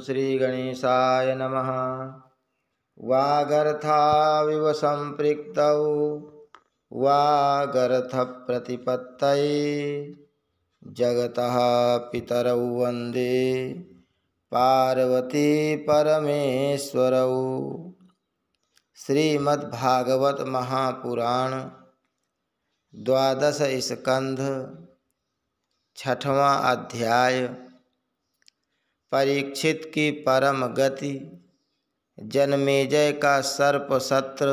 श्रीगणेशाय नमः। वागर्थाविव सम्पृक्तौ वागर्थप्रतिपत्तये जगतः पितरौ वन्दे पार्वती परमेश्वरौ। श्रीमद्भागवत महापुराण 12 स्कंध 6वां अध्याय। परीक्षित की परम गति, जन्मेजय का सर्प सत्र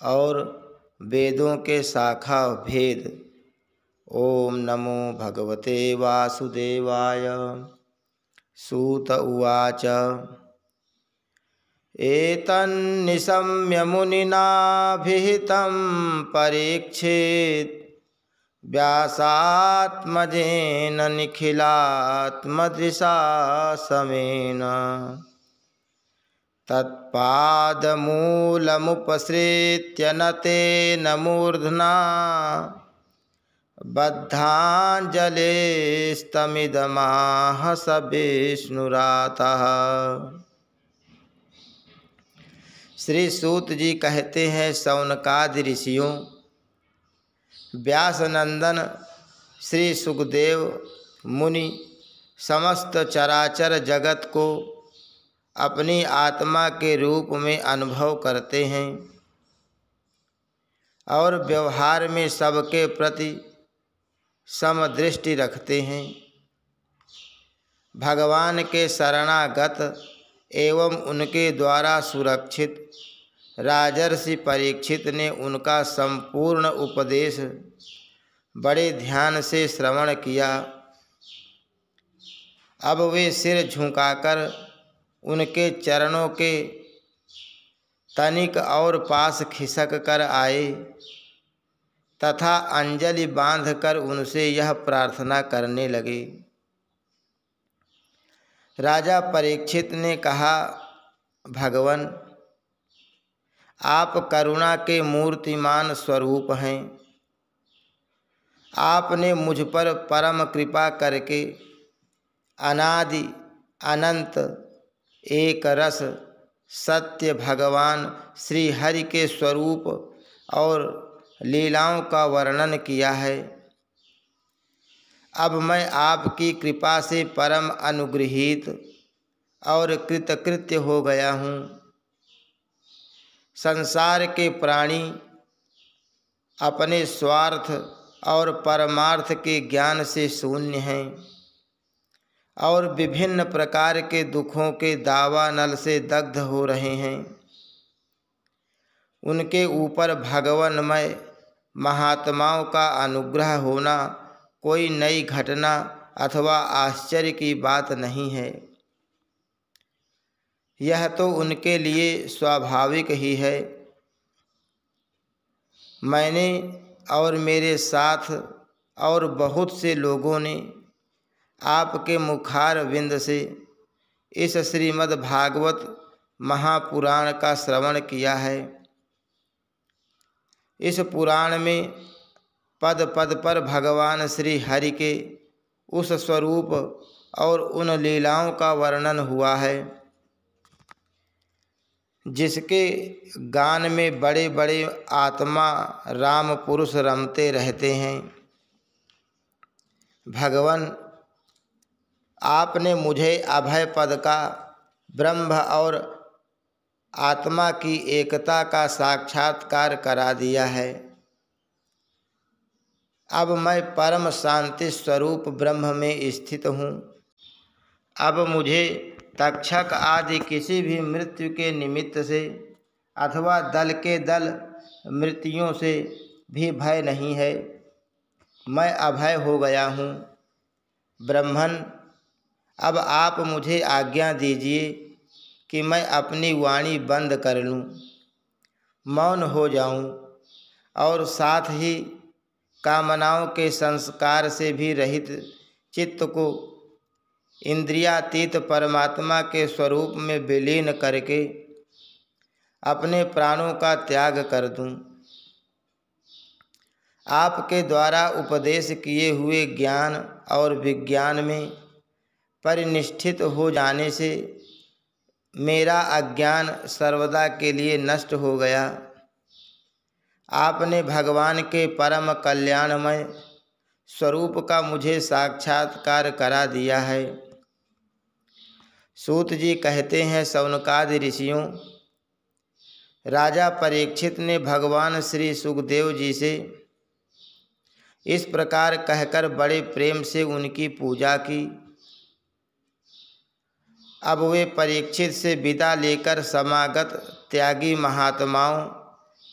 और वेदों के शाखा भेद। ओम नमो भगवते वासुदेवाय। सूत उवाच एतन्निशम्य मुनिनाभिहितं परीक्षित व्यासात्मजेन निखिलात्मदृशा समेन तत्पादमूलमुपसृत्य न तेन मूर्ध्ना बद्धाञ्जलिस्तमिदमाह स विष्णुरातः। श्री सूत जी कहते हैं, शौनकादि ऋषियों, व्यास नंदन श्री सुखदेव मुनि समस्त चराचर जगत को अपनी आत्मा के रूप में अनुभव करते हैं और व्यवहार में सबके प्रति समदृष्टि रखते हैं। भगवान के शरणागत एवं उनके द्वारा सुरक्षित राजर्षि परीक्षित ने उनका संपूर्ण उपदेश बड़े ध्यान से श्रवण किया। अब वे सिर झुकाकर उनके चरणों के तनिक और पास खिसक कर आए तथा अंजलि बांधकर उनसे यह प्रार्थना करने लगे। राजा परीक्षित ने कहा, भगवन, आप करुणा के मूर्तिमान स्वरूप हैं। आपने मुझ पर परम कृपा करके अनादि अनंत एक रस सत्य भगवान श्री हरि के स्वरूप और लीलाओं का वर्णन किया है। अब मैं आपकी कृपा से परम अनुगृहीत और कृतकृत्य हो गया हूँ। संसार के प्राणी अपने स्वार्थ और परमार्थ के ज्ञान से शून्य हैं और विभिन्न प्रकार के दुखों के दावानल से दग्ध हो रहे हैं। उनके ऊपर भगवन्मय महात्माओं का अनुग्रह होना कोई नई घटना अथवा आश्चर्य की बात नहीं है। यह तो उनके लिए स्वाभाविक ही है। मैंने और मेरे साथ और बहुत से लोगों ने आपके मुखार विंद से इस श्रीमद् भागवत महापुराण का श्रवण किया है। इस पुराण में पद पद पर भगवान श्री हरि के उस स्वरूप और उन लीलाओं का वर्णन हुआ है जिसके गान में बड़े बड़े आत्मा राम पुरुष रमते रहते हैं। भगवन, आपने मुझे अभय पद का, ब्रह्म और आत्मा की एकता का साक्षात्कार करा दिया है। अब मैं परम शांति स्वरूप ब्रह्म में स्थित हूँ। अब मुझे तक्षक आदि किसी भी मृत्यु के निमित्त से अथवा दल के दल मृत्युओं से भी भय नहीं है। मैं अभय हो गया हूँ। ब्रह्मन, अब आप मुझे आज्ञा दीजिए कि मैं अपनी वाणी बंद कर लूँ, मौन हो जाऊँ और साथ ही कामनाओं के संस्कार से भी रहित चित्त को इंद्रियातीत परमात्मा के स्वरूप में विलीन करके अपने प्राणों का त्याग कर दूं। आपके द्वारा उपदेश किए हुए ज्ञान और विज्ञान में परिनिष्ठित हो जाने से मेरा अज्ञान सर्वदा के लिए नष्ट हो गया। आपने भगवान के परम कल्याणमय स्वरूप का मुझे साक्षात्कार करा दिया है। सूत जी कहते हैं, शौनकादि ऋषियों, राजा परीक्षित ने भगवान श्री सुखदेव जी से इस प्रकार कहकर बड़े प्रेम से उनकी पूजा की। अब वे परीक्षित से विदा लेकर समागत त्यागी महात्माओं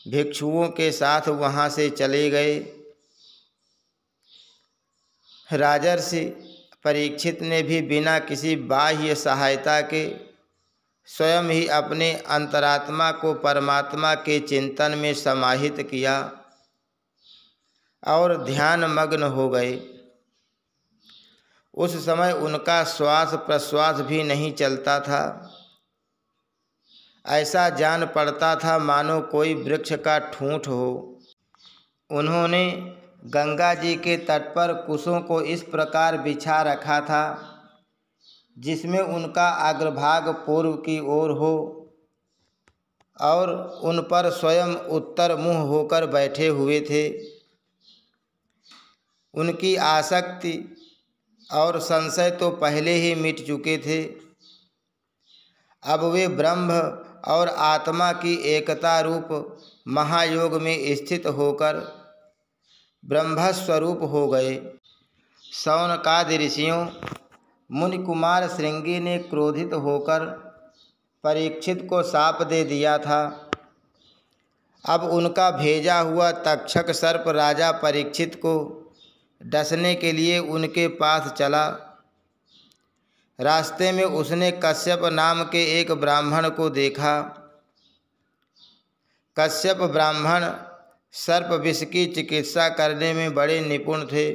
भिक्षुओं के साथ वहाँ से चले गए। राजर्षि परीक्षित ने भी बिना किसी बाह्य सहायता के स्वयं ही अपने अंतरात्मा को परमात्मा के चिंतन में समाहित किया और ध्यान मग्न हो गए। उस समय उनका श्वास प्रश्वास भी नहीं चलता था। ऐसा जान पड़ता था मानो कोई वृक्ष का ठूंठ हो। उन्होंने गंगा जी के तट पर कुशों को इस प्रकार बिछा रखा था जिसमें उनका अग्रभाग पूर्व की ओर हो और उन पर स्वयं उत्तर मुँह होकर बैठे हुए थे। उनकी आसक्ति और संशय तो पहले ही मिट चुके थे। अब वे ब्रह्म और आत्मा की एकता रूप महायोग में स्थित होकर ब्रह्मस्वरूप हो गए। शौनकादि ऋषियों, मुनि कुमार श्रृंगी ने क्रोधित होकर परीक्षित को शाप दे दिया था। अब उनका भेजा हुआ तक्षक सर्प राजा परीक्षित को डसने के लिए उनके पास चला। रास्ते में उसने कश्यप नाम के एक ब्राह्मण को देखा। कश्यप ब्राह्मण सर्प विष की चिकित्सा करने में बड़े निपुण थे।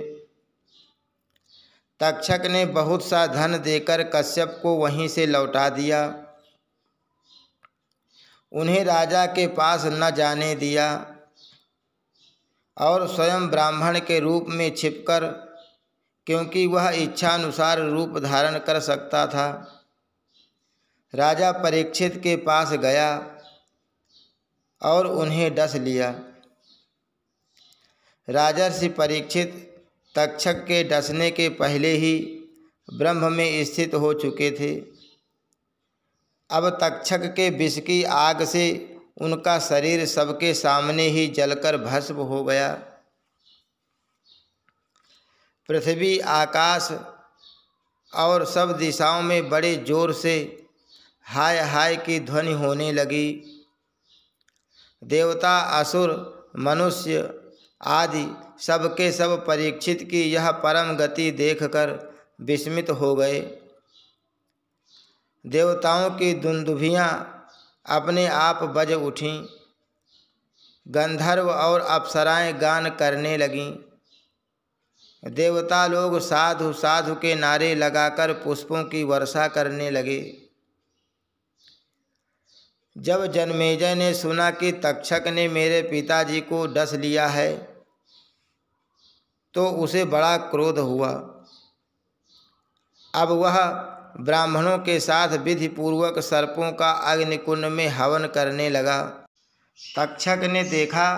तक्षक ने बहुत सा धन देकर कश्यप को वहीं से लौटा दिया। उन्हें राजा के पास न जाने दिया और स्वयं ब्राह्मण के रूप में छिपकर, क्योंकि वह इच्छानुसार रूप धारण कर सकता था, राजा परीक्षित के पास गया और उन्हें डस लिया। राजर्षि परीक्षित तक्षक के डसने के पहले ही ब्रह्म में स्थित हो चुके थे। अब तक्षक के विष की आग से उनका शरीर सबके सामने ही जलकर भस्म हो गया। पृथ्वी, आकाश और सब दिशाओं में बड़े जोर से हाय हाय की ध्वनि होने लगी। देवता, असुर, मनुष्य आदि सबके सब परीक्षित की यह परम गति देखकर विस्मित हो गए। देवताओं की दुंदुभियाँ अपने आप बज उठीं। गंधर्व और अप्सराएं गान करने लगीं। देवता लोग साधु साधु के नारे लगाकर पुष्पों की वर्षा करने लगे। जब जन्मेजय ने सुना कि तक्षक ने मेरे पिताजी को डस लिया है तो उसे बड़ा क्रोध हुआ। अब वह ब्राह्मणों के साथ विधि पूर्वक सर्पों का अग्निकुंड में हवन करने लगा। तक्षक ने देखा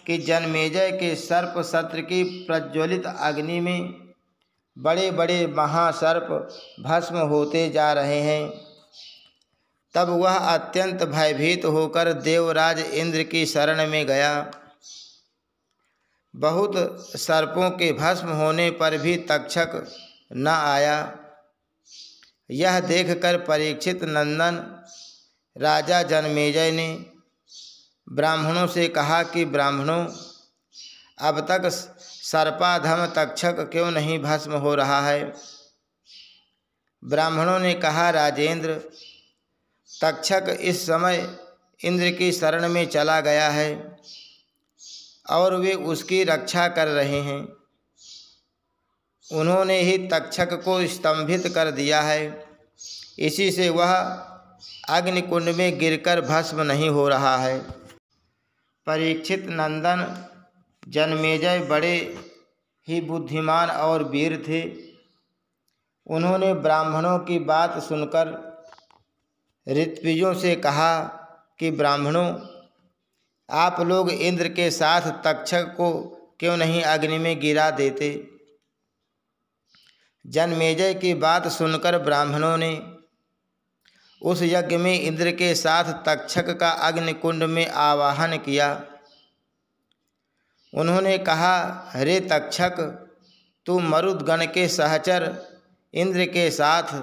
कि जन्मेजय के सर्प सत्र की प्रज्वलित अग्नि में बड़े बड़े महासर्प भस्म होते जा रहे हैं। तब वह अत्यंत भयभीत होकर देवराज इंद्र की शरण में गया। बहुत सर्पों के भस्म होने पर भी तक्षक न आया। यह देखकर परीक्षित नंदन राजा जन्मेजय ने ब्राह्मणों से कहा कि ब्राह्मणों, अब तक सर्पाधम तक्षक क्यों नहीं भस्म हो रहा है? ब्राह्मणों ने कहा, राजेंद्र, तक्षक इस समय इंद्र की शरण में चला गया है और वे उसकी रक्षा कर रहे हैं। उन्होंने ही तक्षक को स्तंभित कर दिया है, इसी से वह अग्निकुंड में गिरकर भस्म नहीं हो रहा है। परीक्षित नंदन जन्मेजय बड़े ही बुद्धिमान और वीर थे। उन्होंने ब्राह्मणों की बात सुनकर ऋत्विजों से कहा कि ब्राह्मणों, आप लोग इंद्र के साथ तक्षक को क्यों नहीं अग्नि में गिरा देते। जनमेजय की बात सुनकर ब्राह्मणों ने उस यज्ञ में इंद्र के साथ तक्षक का अग्निकुंड में आवाहन किया। उन्होंने कहा, रे तक्षक, तू मरुदगण के सहचर इंद्र के साथ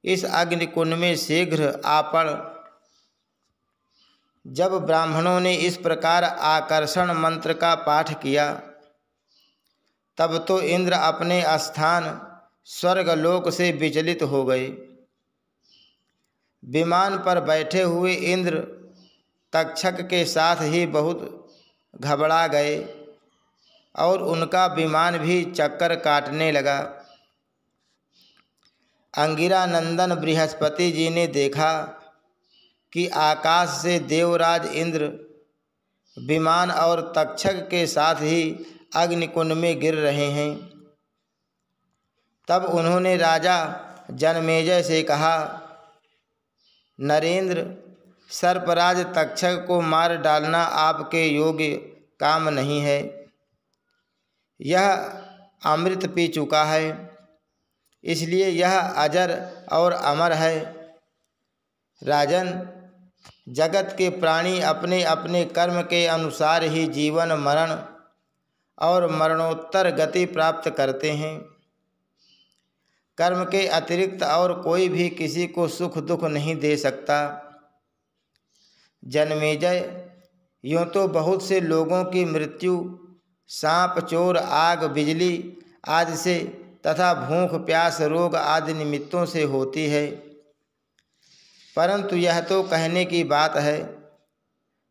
इस अग्निकुंड में शीघ्र आ पड़। जब ब्राह्मणों ने इस प्रकार आकर्षण मंत्र का पाठ किया, तब तो इंद्र अपने स्थान स्वर्गलोक से विचलित हो गए। विमान पर बैठे हुए इंद्र तक्षक के साथ ही बहुत घबरा गए और उनका विमान भी चक्कर काटने लगा। अंगिरा नंदन बृहस्पति जी ने देखा कि आकाश से देवराज इंद्र विमान और तक्षक के साथ ही अग्निकुंड में गिर रहे हैं। तब उन्होंने राजा जनमेजय से कहा, नरेंद्र, सर्पराज तक्षक को मार डालना आपके योग्य काम नहीं है। यह अमृत पी चुका है, इसलिए यह अजर और अमर है। राजन, जगत के प्राणी अपने अपने कर्म के अनुसार ही जीवन मरण और मरणोत्तर गति प्राप्त करते हैं। कर्म के अतिरिक्त और कोई भी किसी को सुख दुख नहीं दे सकता। जनमेजय, यूँ तो बहुत से लोगों की मृत्यु सांप, चोर, आग, बिजली आदि से तथा भूख, प्यास, रोग आदि निमित्तों से होती है, परंतु यह तो कहने की बात है।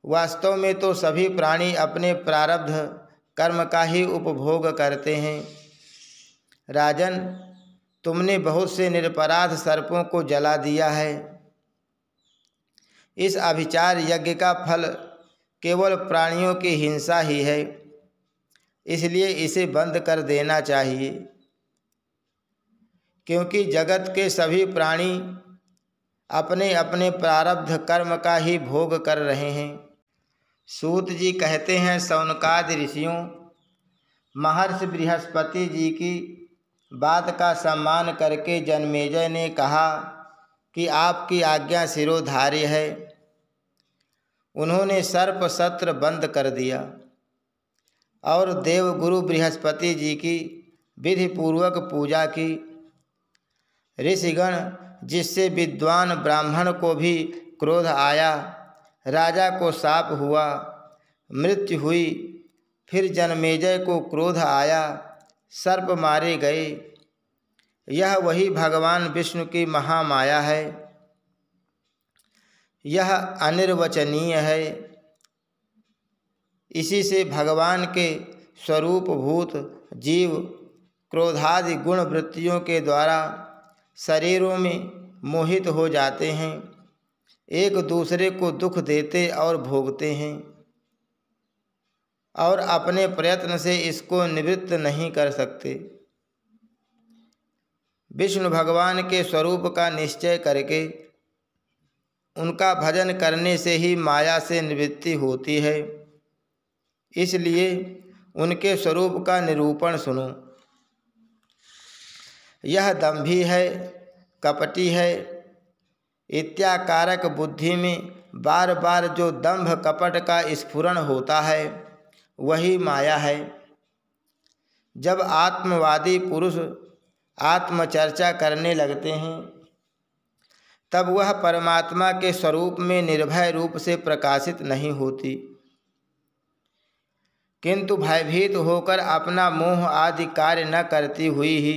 वास्तव में तो सभी प्राणी अपने प्रारब्ध कर्म का ही उपभोग करते हैं। राजन, तुमने बहुत से निरपराध सर्पों को जला दिया है। इस अभिचार यज्ञ का फल केवल प्राणियों की हिंसा ही है, इसलिए इसे बंद कर देना चाहिए, क्योंकि जगत के सभी प्राणी अपने अपने प्रारब्ध कर्म का ही भोग कर रहे हैं। सूत जी कहते हैं, शौनकादि ऋषियों, महर्षि बृहस्पति जी की बात का सम्मान करके जनमेजय ने कहा कि आपकी आज्ञा शिरोधार्य है। उन्होंने सर्प सत्र बंद कर दिया और देवगुरु बृहस्पति जी की विधि पूर्वक पूजा की। ऋषिगण, जिससे विद्वान ब्राह्मण को भी क्रोध आया, राजा को शाप हुआ, मृत्यु हुई, फिर जनमेजय को क्रोध आया, सर्प मारे गए। यह वही भगवान विष्णु की महामाया है। यह अनिर्वचनीय है। इसी से भगवान के स्वरूपभूत जीव क्रोधादि गुण वृत्तियों के द्वारा शरीरों में मोहित हो जाते हैं, एक दूसरे को दुख देते और भोगते हैं और अपने प्रयत्न से इसको निवृत्त नहीं कर सकते। विष्णु भगवान के स्वरूप का निश्चय करके उनका भजन करने से ही माया से निवृत्ति होती है। इसलिए उनके स्वरूप का निरूपण सुनो। यह दंभी है, कपटी है, इत्याकारक बुद्धि में बार बार जो दंभ कपट का स्फुरण होता है, वही माया है। जब आत्मवादी पुरुष आत्मचर्चा करने लगते हैं, तब वह परमात्मा के स्वरूप में निर्भय रूप से प्रकाशित नहीं होती, किंतु भयभीत होकर अपना मोह आदि कार्य न करती हुई ही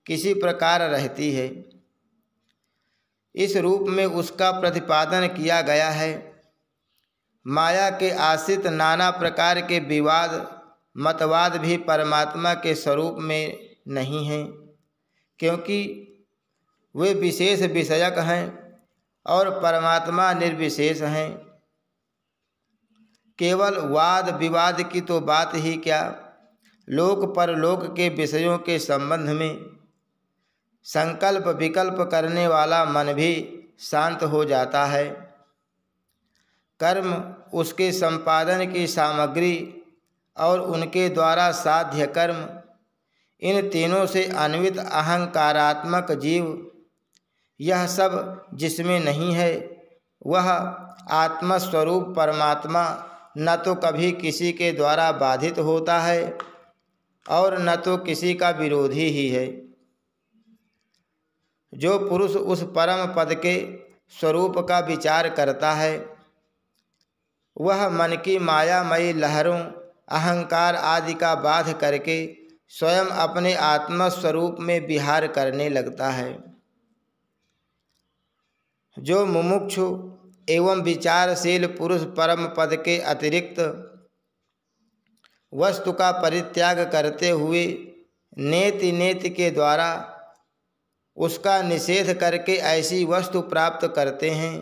किसी प्रकार रहती है। इस रूप में उसका प्रतिपादन किया गया है। माया के आश्रित नाना प्रकार के विवाद मतवाद भी परमात्मा के स्वरूप में नहीं हैं, क्योंकि वे विशेष विषयक हैं और परमात्मा निर्विशेष हैं। केवल वाद विवाद की तो बात ही क्या, लोक परलोक के विषयों के संबंध में संकल्प विकल्प करने वाला मन भी शांत हो जाता है। कर्म, उसके संपादन की सामग्री और उनके द्वारा साध्य कर्म, इन तीनों से अन्वित अहंकारात्मक जीव, यह सब जिसमें नहीं है वह आत्मस्वरूप परमात्मा न तो कभी किसी के द्वारा बाधित होता है और न तो किसी का विरोधी ही है। जो पुरुष उस परम पद के स्वरूप का विचार करता है वह मन की मायामयी लहरों, अहंकार आदि का बाध करके स्वयं अपने आत्मस्वरूप में विहार करने लगता है। जो मुमुक्षु एवं विचारशील पुरुष परम पद के अतिरिक्त वस्तु का परित्याग करते हुए नेति नेति के द्वारा उसका निषेध करके ऐसी वस्तु प्राप्त करते हैं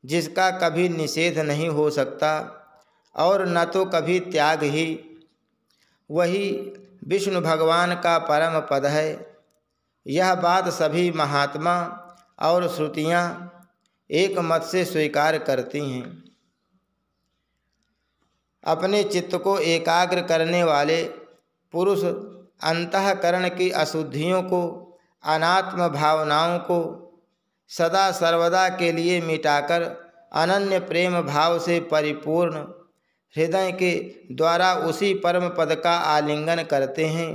जिसका कभी निषेध नहीं हो सकता और न तो कभी त्याग ही, वही विष्णु भगवान का परम पद है। यह बात सभी महात्मा और श्रुतियाँ एक मत से स्वीकार करती हैं। अपने चित्त को एकाग्र करने वाले पुरुष अंतःकरण की अशुद्धियों को, अनात्म भावनाओं को सदा सर्वदा के लिए मिटाकर अनन्य प्रेम भाव से परिपूर्ण हृदय के द्वारा उसी परम पद का आलिंगन करते हैं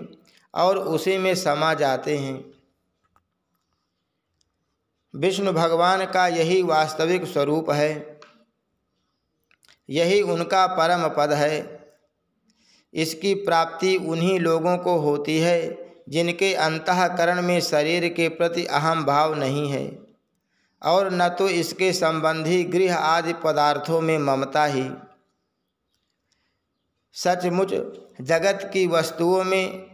और उसी में समा जाते हैं। विष्णु भगवान का यही वास्तविक स्वरूप है, यही उनका परम पद है। इसकी प्राप्ति उन्हीं लोगों को होती है जिनके अंतःकरण में शरीर के प्रति अहम भाव नहीं है और न तो इसके संबंधी गृह आदि पदार्थों में ममता ही। सचमुच जगत की वस्तुओं में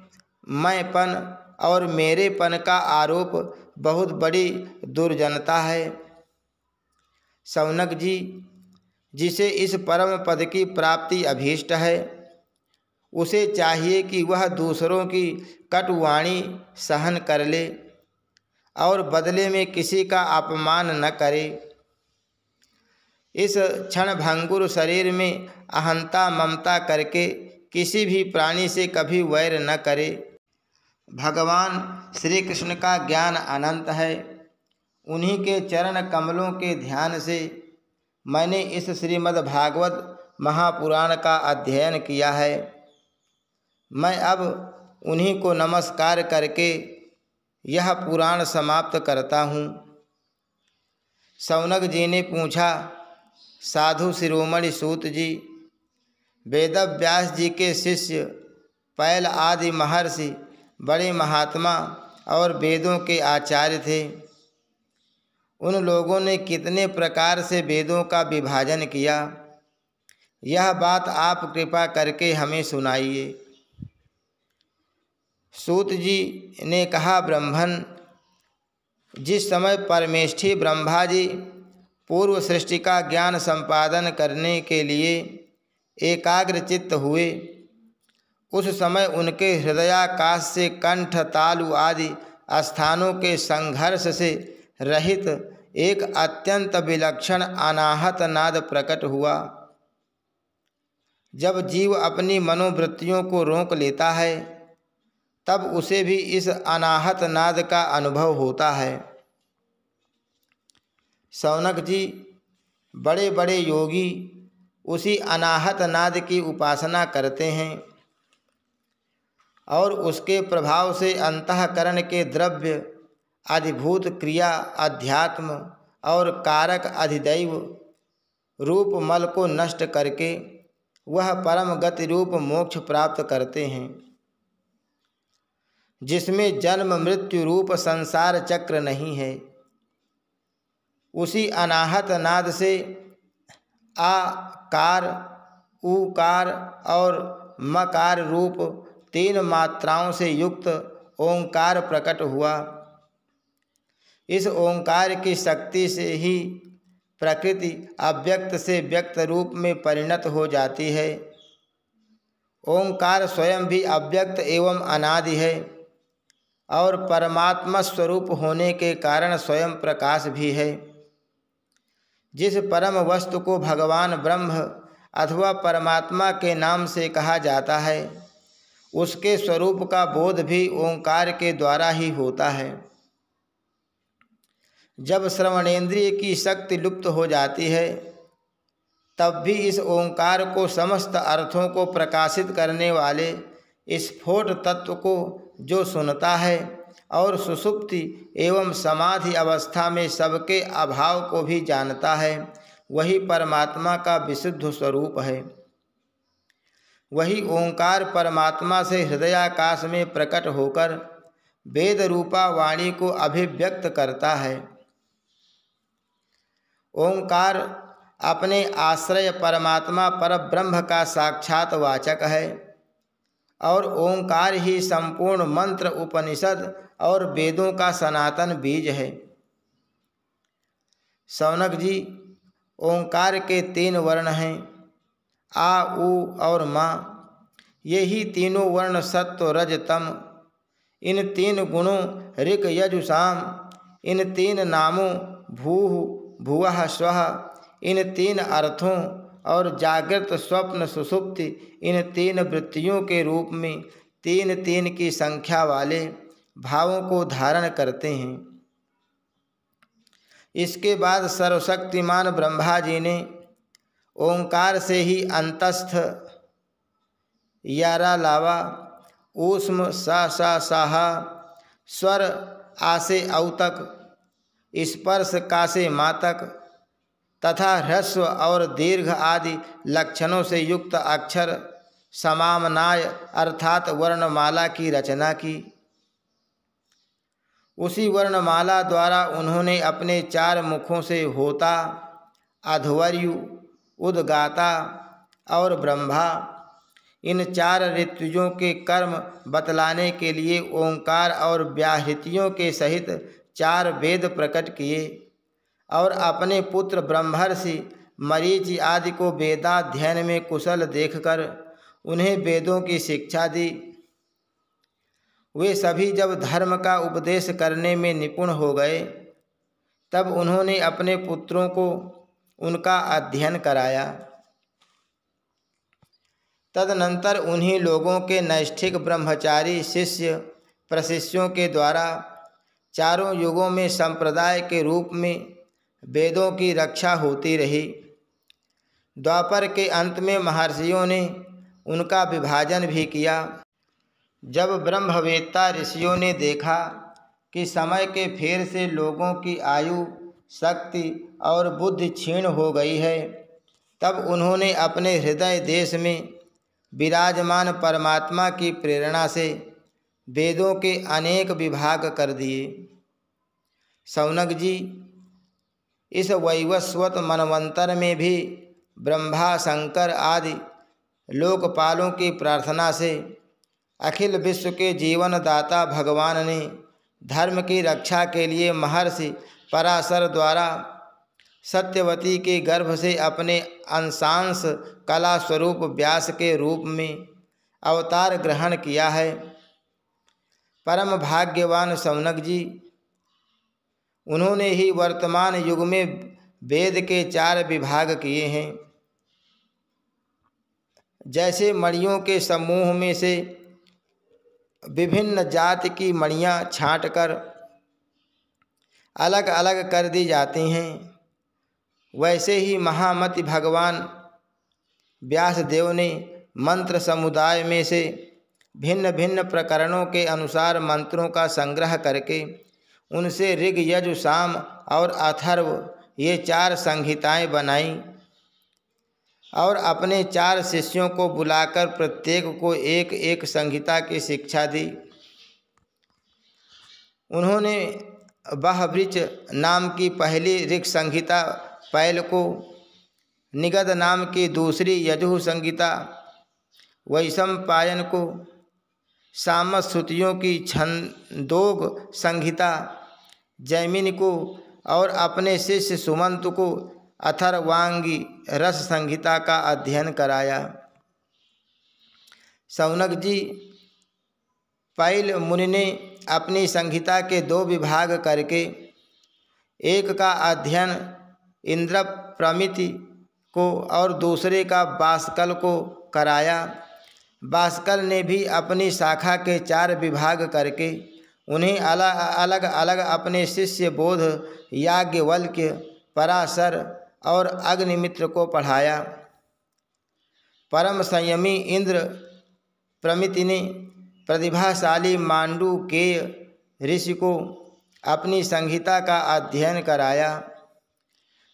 मैंपन और मेरेपन का आरोप बहुत बड़ी दुर्जनता है। शौनक जी, जिसे इस परम पद की प्राप्ति अभीष्ट है उसे चाहिए कि वह दूसरों की कटुवाणी सहन कर ले और बदले में किसी का अपमान न करे। इस क्षणभंगुर शरीर में अहंता ममता करके किसी भी प्राणी से कभी वैर न करे। भगवान श्री कृष्ण का ज्ञान अनंत है। उन्हीं के चरण कमलों के ध्यान से मैंने इस श्रीमद् भागवत महापुराण का अध्ययन किया है। मैं अब उन्हीं को नमस्कार करके यह पुराण समाप्त करता हूँ। शौनक जी ने पूछा, साधु शिरोमणि सूत जी, वेदव्यास जी के शिष्य पैल आदि महर्षि बड़े महात्मा और वेदों के आचार्य थे। उन लोगों ने कितने प्रकार से वेदों का विभाजन किया, यह बात आप कृपा करके हमें सुनाइए। सूत जी ने कहा, ब्रह्मन, जिस समय परमेष्ठी ब्रह्मा जी पूर्व सृष्टि का ज्ञान संपादन करने के लिए एकाग्र चित्त हुए, उस समय उनके हृदयाकाश से कंठ, तालु आदि स्थानों के संघर्ष से रहित एक अत्यंत विलक्षण अनाहत नाद प्रकट हुआ। जब जीव अपनी मनोवृत्तियों को रोक लेता है तब उसे भी इस अनाहत नाद का अनुभव होता है। शौनक जी, बड़े बड़े योगी उसी अनाहत नाद की उपासना करते हैं और उसके प्रभाव से अंतःकरण के द्रव्य, अधिभूत क्रिया, अध्यात्म और कारक अधिदैव रूप मल को नष्ट करके वह परम गति रूप मोक्ष प्राप्त करते हैं, जिसमें जन्म मृत्यु रूप संसार चक्र नहीं है। उसी अनाहत नाद से आकार, उकार और मकार रूप 3 मात्राओं से युक्त ओंकार प्रकट हुआ। इस ओंकार की शक्ति से ही प्रकृति अव्यक्त से व्यक्त रूप में परिणत हो जाती है। ओंकार स्वयं भी अव्यक्त एवं अनादि है। और परमात्मा स्वरूप होने के कारण स्वयं प्रकाश भी है। जिस परम वस्तु को भगवान ब्रह्म अथवा परमात्मा के नाम से कहा जाता है, उसके स्वरूप का बोध भी ओंकार के द्वारा ही होता है। जब श्रवणेंद्रिय की शक्ति लुप्त हो जाती है, तब भी इस ओंकार को समस्त अर्थों को प्रकाशित करने वाले स्फोट तत्व को जो सुनता है और सुषुप्ति एवं समाधि अवस्था में सबके अभाव को भी जानता है, वही परमात्मा का विशुद्ध स्वरूप है। वही ओंकार परमात्मा से हृदयाकाश में प्रकट होकर वेद रूपा वाणी को अभिव्यक्त करता है। ओंकार अपने आश्रय परमात्मा परब्रह्म का साक्षात वाचक है और ओंकार ही संपूर्ण मंत्र, उपनिषद और वेदों का सनातन बीज है। शौनक जी, ओंकार के 3 वर्ण हैं, आ, उ और मा। ये ही तीनों वर्ण सत्व रज तम। इन 3 गुणों ऋक यजु साम, इन 3 नामों भूः भुवः स्वः, इन 3 अर्थों और जागृत स्वप्न सुषुप्ति, इन 3 वृत्तियों के रूप में 3 की संख्या वाले भावों को धारण करते हैं। इसके बाद सर्वशक्तिमान ब्रह्मा जी ने ओंकार से ही अंतस्थ यारा लावा, ऊष्म सा सा साहा, स्वर आसे औ तक, स्पर्श का से मातक तथा ह्रस्व और दीर्घ आदि लक्षणों से युक्त अक्षर समामनाय अर्थात वर्णमाला की रचना की। उसी वर्णमाला द्वारा उन्होंने अपने 4 मुखों से होता, अध्वर्यु, उद्गाता और ब्रह्मा, इन 4 ऋत्विजों के कर्म बतलाने के लिए ओंकार और व्याहृतियों के सहित 4 वेद प्रकट किए और अपने पुत्र ब्रह्मर्षि मरीचि आदि को वेदाध्ययन में कुशल देखकर उन्हें वेदों की शिक्षा दी। वे सभी जब धर्म का उपदेश करने में निपुण हो गए, तब उन्होंने अपने पुत्रों को उनका अध्ययन कराया। तदनंतर उन्हीं लोगों के नैष्ठिक ब्रह्मचारी शिष्य प्रशिष्यों के द्वारा चारों युगों में संप्रदाय के रूप में वेदों की रक्षा होती रही। द्वापर के अंत में महर्षियों ने उनका विभाजन भी किया। जब ब्रह्मवेत्ता ऋषियों ने देखा कि समय के फेर से लोगों की आयु, शक्ति और बुद्धि क्षीण हो गई है, तब उन्होंने अपने हृदय देश में विराजमान परमात्मा की प्रेरणा से वेदों के अनेक विभाग कर दिए। शौनक जी, इस वैवस्वत मनवंतर में भी ब्रह्मा, शंकर आदि लोकपालों की प्रार्थना से अखिल विश्व के जीवन दाता भगवान ने धर्म की रक्षा के लिए महर्षि पराशर द्वारा सत्यवती के गर्भ से अपने अंशांश कला स्वरूप व्यास के रूप में अवतार ग्रहण किया है। परम भाग्यवान शौनक जी, उन्होंने ही वर्तमान युग में वेद के 4 विभाग किए हैं। जैसे मणियों के समूह में से विभिन्न जाति की मणियाँ छांटकर अलग अलग कर दी जाती हैं, वैसे ही महामति भगवान व्यासदेव ने मंत्र समुदाय में से भिन्न भिन्न प्रकरणों के अनुसार मंत्रों का संग्रह करके उनसे ऋग, यजु, साम और अथर्व ये 4 संहिताएं बनाईं और अपने 4 शिष्यों को बुलाकर प्रत्येक को एक एक संहिता की शिक्षा दी। उन्होंने बहवृच नाम की पहली ऋग संहिता पैल को, निगद नाम की दूसरी यजुः संहिता वैशंपायन को, सामश्रुतियों की छंदोग संहिता जैमिनी को और अपने शिष्य सुमंत को अथर्वांगी रस संहिता का अध्ययन कराया। शौनक जी, पैल मुनि ने अपनी संहिता के 2 विभाग करके एक का अध्ययन इंद्रप्रमिति को और दूसरे का बाष्कल को कराया। बाष्कल ने भी अपनी शाखा के 4 विभाग करके उन्हें अलग अलग अपने शिष्य बोध, याज्ञवल्क्य, पराशर और अग्निमित्र को पढ़ाया। परम संयमी इंद्र प्रमिति ने प्रतिभाशाली मांडुकेय ऋषि को अपनी संहिता का अध्ययन कराया।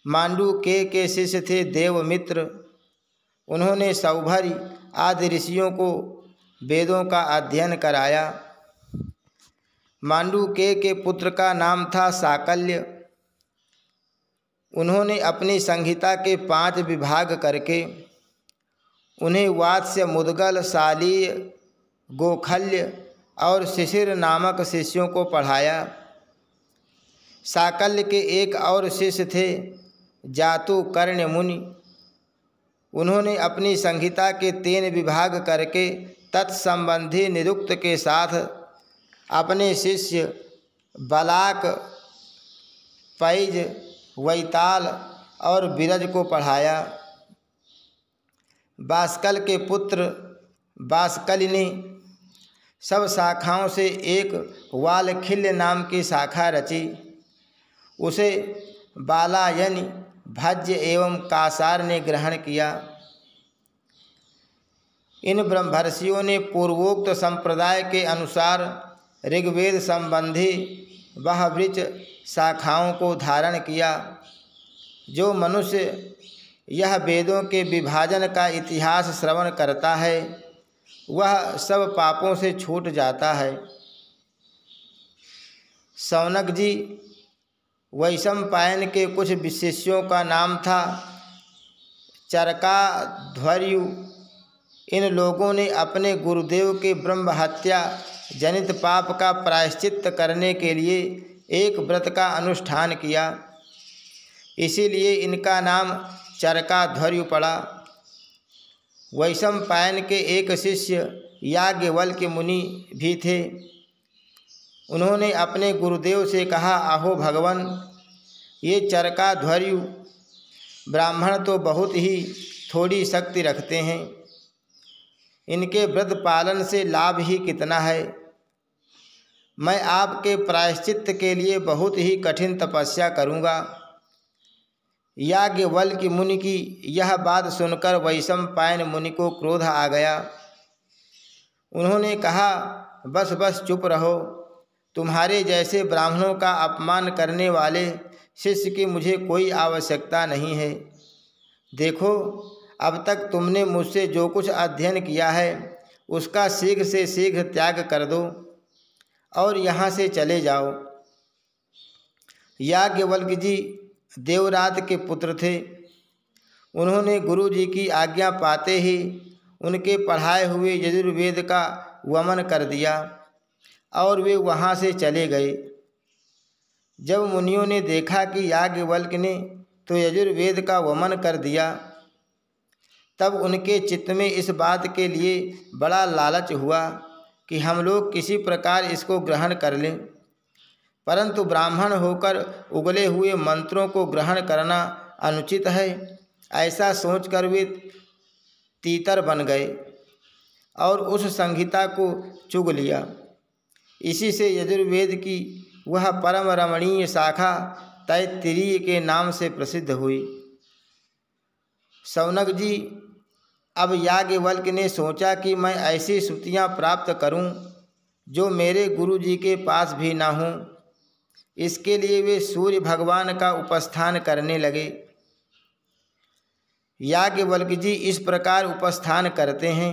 मांडुकेय के शिष्य थे देवमित्र। उन्होंने सौभरी आदि ऋषियों को वेदों का अध्ययन कराया। मांडुकेय के पुत्र का नाम था साकल्य। उन्होंने अपनी संहिता के 5 विभाग करके उन्हें वात्स्य, मुद्गल, शालीय, गोखल्य और शिशिर नामक शिष्यों को पढ़ाया। साकल्य के एक और शिष्य थे जातुकर्ण्य मुनि। उन्होंने अपनी संहिता के 3 विभाग करके तत्संबंधी निरुक्त के साथ अपने शिष्य बलाक, पैज, वैताल और विरज को पढ़ाया। बाष्कल के पुत्र बाष्कल ने सब शाखाओं से एक वालखिल्य नाम की शाखा रची। उसे बालायनि, भज्य एवं कासार ने ग्रहण किया। इन ब्रह्मर्षियों ने पूर्वोक्त संप्रदाय के अनुसार ऋग्वेद संबंधी बहवृच शाखाओं को धारण किया। जो मनुष्य यह वेदों के विभाजन का इतिहास श्रवण करता है वह सब पापों से छूट जाता है। शौनक जी, वैशंपायन के कुछ शिष्यों का नाम था चरकाध्वर्यु। इन लोगों ने अपने गुरुदेव के ब्रह्म हत्या जनित पाप का प्रायश्चित्त करने के लिए एक व्रत का अनुष्ठान किया। इसीलिए इनका नाम चरकाध्वर्यु पड़ा। वैशंपायन के एक शिष्य याज्ञवल्क्य मुनि भी थे। उन्होंने अपने गुरुदेव से कहा, अहो भगवान, ये चरकाध्वर्यु ब्राह्मण तो बहुत ही थोड़ी शक्ति रखते हैं। इनके व्रत पालन से लाभ ही कितना है। मैं आपके प्रायश्चित्त के लिए बहुत ही कठिन तपस्या करूँगा। याज्ञवल्क्य मुनि की यह बात सुनकर वैशंपायन मुनि को क्रोध आ गया। उन्होंने कहा, बस बस चुप रहो। तुम्हारे जैसे ब्राह्मणों का अपमान करने वाले शिष्य की मुझे कोई आवश्यकता नहीं है। देखो, अब तक तुमने मुझसे जो कुछ अध्ययन किया है उसका शीघ्र से शीघ्र त्याग कर दो और यहाँ से चले जाओ। याज्ञवल्क्य जी देवरात के पुत्र थे। उन्होंने गुरु जी की आज्ञा पाते ही उनके पढ़ाए हुए यजुर्वेद का वमन कर दिया और वे वहाँ से चले गए। जब मुनियों ने देखा कि याज्ञवल्क्य ने तो यजुर्वेद का वमन कर दिया, तब उनके चित्त में इस बात के लिए बड़ा लालच हुआ कि हम लोग किसी प्रकार इसको ग्रहण कर लें। परंतु ब्राह्मण होकर उगले हुए मंत्रों को ग्रहण करना अनुचित है, ऐसा सोचकर वे तीतर बन गए और उस संहिता को चुग लिया। इसी से यजुर्वेद की वह परम रमणीय शाखा तैत्तिरीय के नाम से प्रसिद्ध हुई। शौनक जी, अब याज्ञवल्क्य ने सोचा कि मैं ऐसी श्रुतियाँ प्राप्त करूं जो मेरे गुरु जी के पास भी ना हों। इसके लिए वे सूर्य भगवान का उपस्थान करने लगे। याज्ञवल्क्य जी इस प्रकार उपस्थान करते हैं,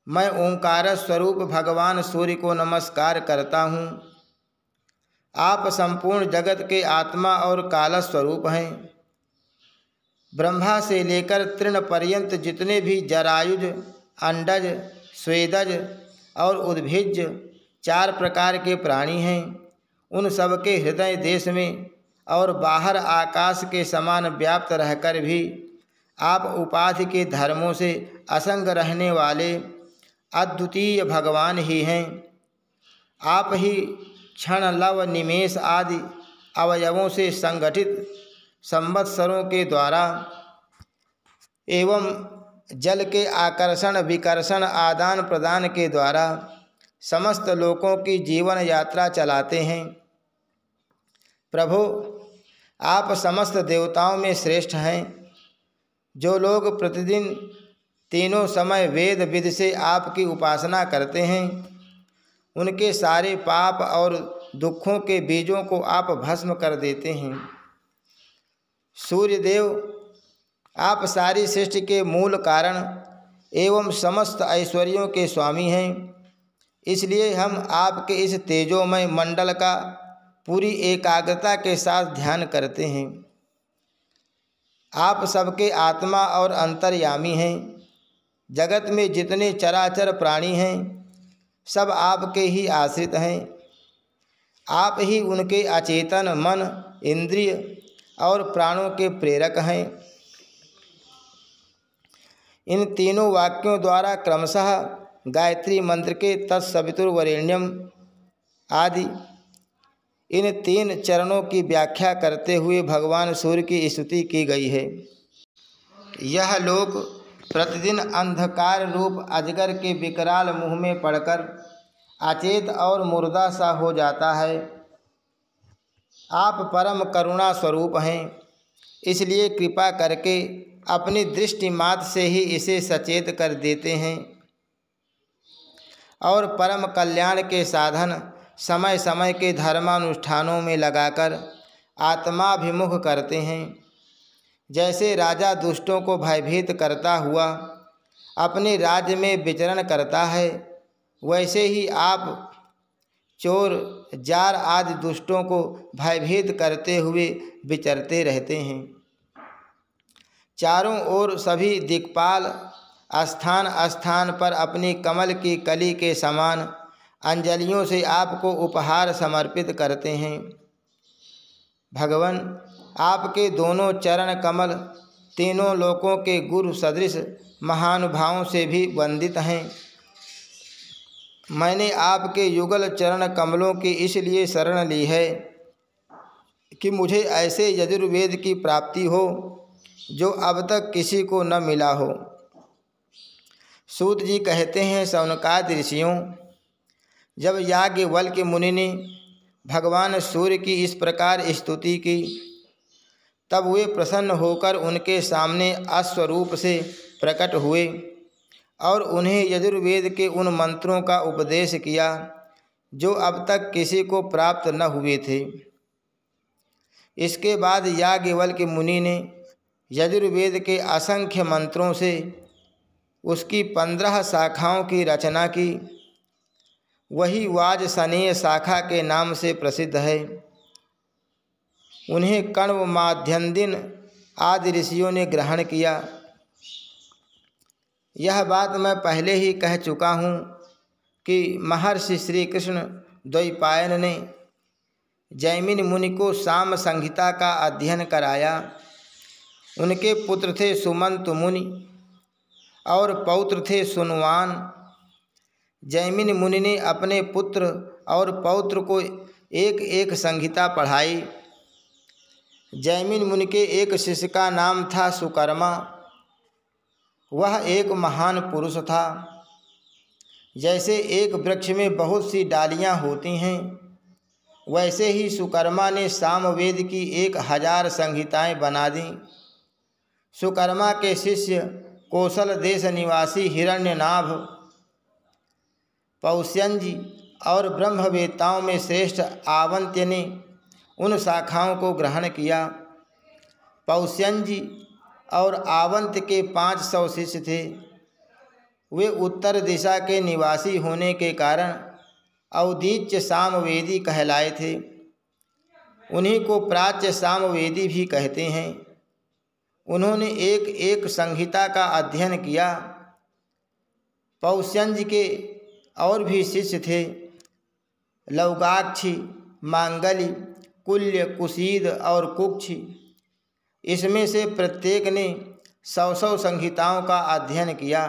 मैं ओंकार स्वरूप भगवान सूर्य को नमस्कार करता हूँ। आप संपूर्ण जगत के आत्मा और काल स्वरूप हैं। ब्रह्मा से लेकर तृण पर्यंत जितने भी जरायुज, अंडज, स्वेदज और उद्भिज 4 प्रकार के प्राणी हैं, उन सबके हृदय देश में और बाहर आकाश के समान व्याप्त रहकर भी आप उपाधि के धर्मों से असंग रहने वाले अद्वितीय भगवान ही हैं। आप ही क्षण लव निमेष आदि अवयवों से संगठित संवत्सरों के द्वारा एवं जल के आकर्षण विकर्षण आदान प्रदान के द्वारा समस्त लोकों की जीवन यात्रा चलाते हैं। प्रभु, आप समस्त देवताओं में श्रेष्ठ हैं। जो लोग प्रतिदिन तीनों समय वेद विधि से आपकी उपासना करते हैं, उनके सारे पाप और दुखों के बीजों को आप भस्म कर देते हैं। सूर्यदेव, आप सारी सृष्टि के मूल कारण एवं समस्त ऐश्वर्यों के स्वामी हैं। इसलिए हम आपके इस तेजोमय मंडल का पूरी एकाग्रता के साथ ध्यान करते हैं। आप सबके आत्मा और अंतर्यामी हैं। जगत में जितने चराचर प्राणी हैं, सब आपके ही आश्रित हैं। आप ही उनके अचेतन मन, इंद्रिय और प्राणों के प्रेरक हैं। इन तीनों वाक्यों द्वारा क्रमशः गायत्री मंत्र के तत्सवितुर्वरेण्यम आदि इन 3 चरणों की व्याख्या करते हुए भगवान सूर्य की स्तुति की गई है। यह लोक प्रतिदिन अंधकार रूप अजगर के विकराल मुँह में पड़कर अचेत और मुर्दा सा हो जाता है। आप परम करुणा स्वरूप हैं, इसलिए कृपा करके अपनी दृष्टि मात्र से ही इसे सचेत कर देते हैं और परम कल्याण के साधन समय समय के धर्मानुष्ठानों में लगाकर आत्माभिमुख करते हैं। जैसे राजा दुष्टों को भयभीत करता हुआ अपने राज्य में विचरण करता है, वैसे ही आप चोर जार आदि दुष्टों को भयभीत करते हुए विचरते रहते हैं। चारों ओर सभी दिक्पाल स्थान स्थान पर अपनी कमल की कली के समान अंजलियों से आपको उपहार समर्पित करते हैं। भगवान, आपके दोनों चरण कमल तीनों लोकों के गुरु सदृश महानुभावों से भी वंदित हैं। मैंने आपके युगल चरण कमलों की इसलिए शरण ली है कि मुझे ऐसे यजुर्वेद की प्राप्ति हो जो अब तक किसी को न मिला हो। सूत जी कहते हैं, शौनकादि ऋषियों, जब याज्ञवल्क्य मुनि ने भगवान सूर्य की इस प्रकार स्तुति की, तब वे प्रसन्न होकर उनके सामने अश्वरूप से प्रकट हुए और उन्हें यजुर्वेद के उन मंत्रों का उपदेश किया जो अब तक किसी को प्राप्त न हुए थे। इसके बाद याज्ञवल्क्य मुनि ने यजुर्वेद के असंख्य मंत्रों से उसकी 15 शाखाओं की रचना की। वही वाजसनेय शाखा के नाम से प्रसिद्ध है। उन्हें कण्व, माध्यन्दिन आदि ऋषियों ने ग्रहण किया। यह बात मैं पहले ही कह चुका हूँ कि महर्षि श्री कृष्ण द्वैपायन ने जैमिनि मुनि को साम संहिता का अध्ययन कराया। उनके पुत्र थे सुमंत मुनि और पौत्र थे सुनवान। जैमिनि मुनि ने अपने पुत्र और पौत्र को एक एक संहिता पढ़ाई। जैमिनि मुनि के एक शिष्य का नाम था सुकर्मा। वह एक महान पुरुष था। जैसे एक वृक्ष में बहुत सी डालियाँ होती हैं, वैसे ही सुकर्मा ने सामवेद की 1000 संहिताएं बना दी। सुकर्मा के शिष्य कौशल देश निवासी हिरण्यनाभ, पौष्यंजी और ब्रह्मवेत्ताओं में श्रेष्ठ आवंत्य ने उन शाखाओं को ग्रहण किया। पौष्यंजी और आवंत्य के 500 शिष्य थे। वे उत्तर दिशा के निवासी होने के कारण औदीच्य सामवेदी कहलाए थे। उन्हीं को प्राच्य सामवेदी भी कहते हैं। उन्होंने एक एक संहिता का अध्ययन किया। पौष्यंज के और भी शिष्य थे, लौगाक्षी, मांगली, कुल्य, कुशीद और कुक्षी। इसमें से प्रत्येक ने 100 संहिताओं का अध्ययन किया।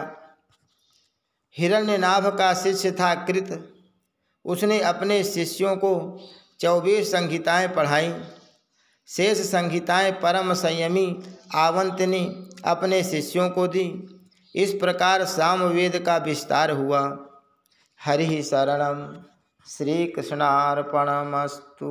हिरण्यनाभ का शिष्य था कृत। उसने अपने शिष्यों को 24 संहिताएँ पढ़ाईं। शेष संहिताएँ परम संयमी आवंत ने अपने शिष्यों को दी। इस प्रकार सामवेद का विस्तार हुआ। हरि शरणम। श्री कृष्णार्पणमस्तु।